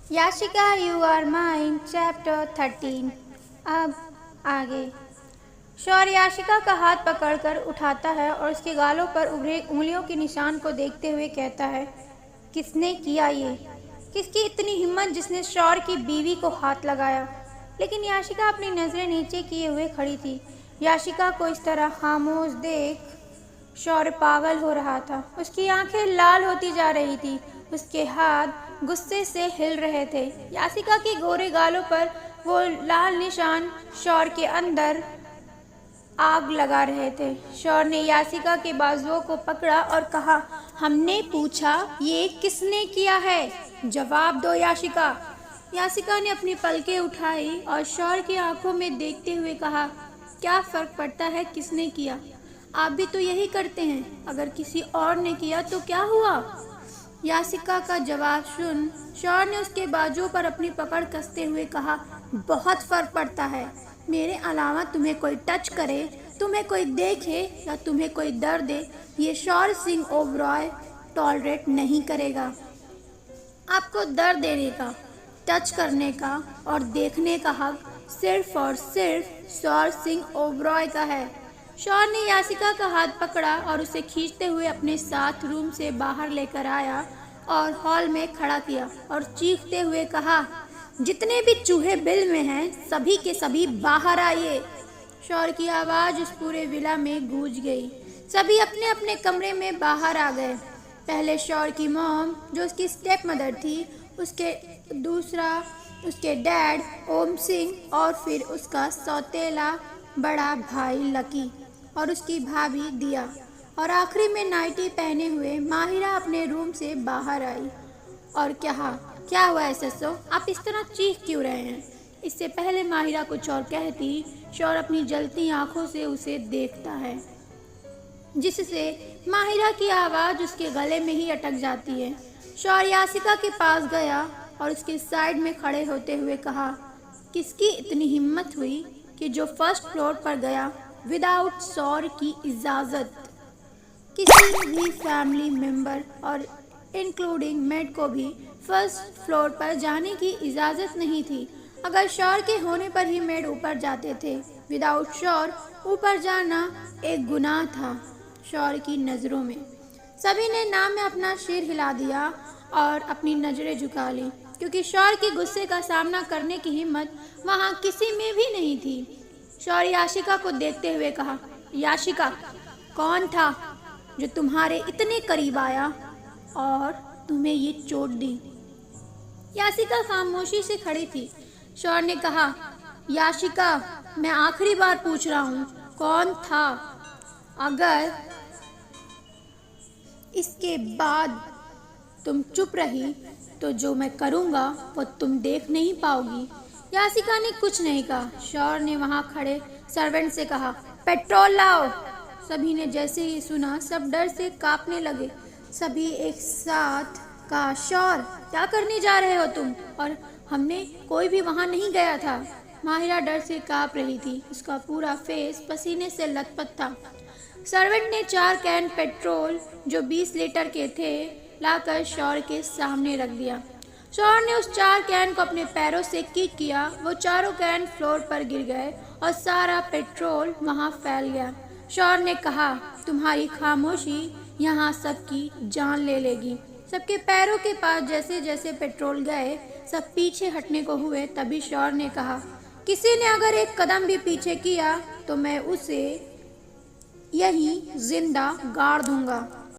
Yashika you are mine chapter 13। अब आगे। शौर्य याशिका का हाथ पकड़कर उठाता है और उसके गालों पर उभरे उंगलियों के निशान को देखते हुए कहता है, किसने किया ये? किसकी इतनी हिम्मत जिसने शौर्य की बीवी को हाथ लगाया? लेकिन याशिका अपनी नजरें नीचे किए हुए खड़ी थी। याशिका को इस तरह खामोश देख शौर्य पागल हो रहा था। उसकी आंखें लाल होती जा रही थी, उसके हाथ गुस्से से हिल रहे थे। याशिका के गोरे गालों पर वो लाल निशान शौर्य के अंदर आग लगा रहे थे। शौर्य ने याशिका के बाजुओं को पकड़ा और कहा, हमने पूछा ये किसने किया है? जवाब दो याशिका। याशिका ने अपनी पलकें उठाई और शौर्य की आंखों में देखते हुए कहा, क्या फर्क पड़ता है किसने किया? आप भी तो यही करते हैं। अगर किसी और ने किया तो क्या हुआ? याशिका का जवाब सुन शौर्य ने उसके बाजुओं पर अपनी पकड़ कसते हुए कहा, बहुत फर्क पड़ता है। मेरे अलावा तुम्हें कोई टच करे, तुम्हें कोई देखे या तुम्हें कोई दर्द दे, ये शौर्य सिंह ओबरॉय टॉलरेट नहीं करेगा। आपको दर्द देने का, टच करने का और देखने का हक सिर्फ और सिर्फ शौर्य सिंह ओबरॉय का है। शौर्य ने याशिका का हाथ पकड़ा और उसे खींचते हुए अपने साथ रूम से बाहर लेकर आया और हॉल में खड़ा किया और चीखते हुए कहा, जितने भी चूहे बिल में हैं सभी के सभी बाहर आइए। शौर्य की आवाज़ उस पूरे विला में गूंज गई। सभी अपने अपने कमरे में बाहर आ गए। पहले शौर्य की मॉम जो उसकी स्टेप मदर थी, उसके डैड ओम सिंह और फिर उसका सौतेला बड़ा भाई लकी और उसकी भाभी दिया और आखिरी में नाइटी पहने हुए माहिरा अपने रूम से बाहर आई। और क्या हुआ एसएसओ? आप इस तरह चीख क्यों रहे हैं? इससे पहले माहिरा कुछ और कहती, शौर्य अपनी जलती आंखों से उसे देखता है, जिससे माहिरा की आवाज़ उसके गले में ही अटक जाती है। शौर्य याशिका के पास गया और उसके साइड में खड़े होते हुए कहा, किसकी इतनी हिम्मत हुई कि जो फर्स्ट फ्लोर पर गया विदाउट शौर्य की इजाज़त? किसी भी फैमिली मेंबर और इंक्लूडिंग मेड को भी फर्स्ट फ्लोर पर जाने की इजाज़त नहीं थी। अगर शौर्य के होने पर ही मेड ऊपर जाते थे। विदाउट शौर्य ऊपर जाना एक गुनाह था शौर्य की नज़रों में। सभी ने नाम में अपना सिर हिला दिया और अपनी नज़रें झुका ली, क्योंकि शौर्य के गुस्से का सामना करने की हिम्मत वहाँ किसी में भी नहीं थी। शौर्य याशिका को देखते हुए कहा, याशिका, कौन था जो तुम्हारे इतने करीब आया और तुम्हें ये चोट दी? याशिका खामोशी से खड़ी थी। शौर्य ने कहा, याशिका, मैं आखिरी बार पूछ रहा हूँ, कौन था? अगर इसके बाद तुम चुप रही तो जो मैं करूँगा वो तुम देख नहीं पाओगी। याशिका ने कुछ नहीं कहा। शौर्य ने वहाँ खड़े सर्वेंट से कहा, पेट्रोल लाओ। सभी ने जैसे ही सुना सब डर से कांपने लगे। सभी एक साथ कहा, शौर्य, क्या करने जा रहे हो तुम? और हमने कोई भी वहाँ नहीं गया था। माहिरा डर से कांप रही थी, उसका पूरा फेस पसीने से लथपथ था। सर्वेंट ने 4 कैन पेट्रोल जो 20 लीटर के थे लाकर शौर्य के सामने रख दिया। शौर्य ने उस 4 कैन को अपने पैरों से किक किया। वो चारों कैन फ्लोर पर गिर गए और सारा पेट्रोल वहाँ फैल गया। शौर्य ने कहा, तुम्हारी खामोशी यहाँ सबकी जान ले लेगी। सबके पैरों के पास जैसे जैसे पेट्रोल गए सब पीछे हटने को हुए। तभी शौर्य ने कहा, किसी ने अगर एक कदम भी पीछे किया तो मैं उसे यहीं जिंदा गाड़ दूंगा।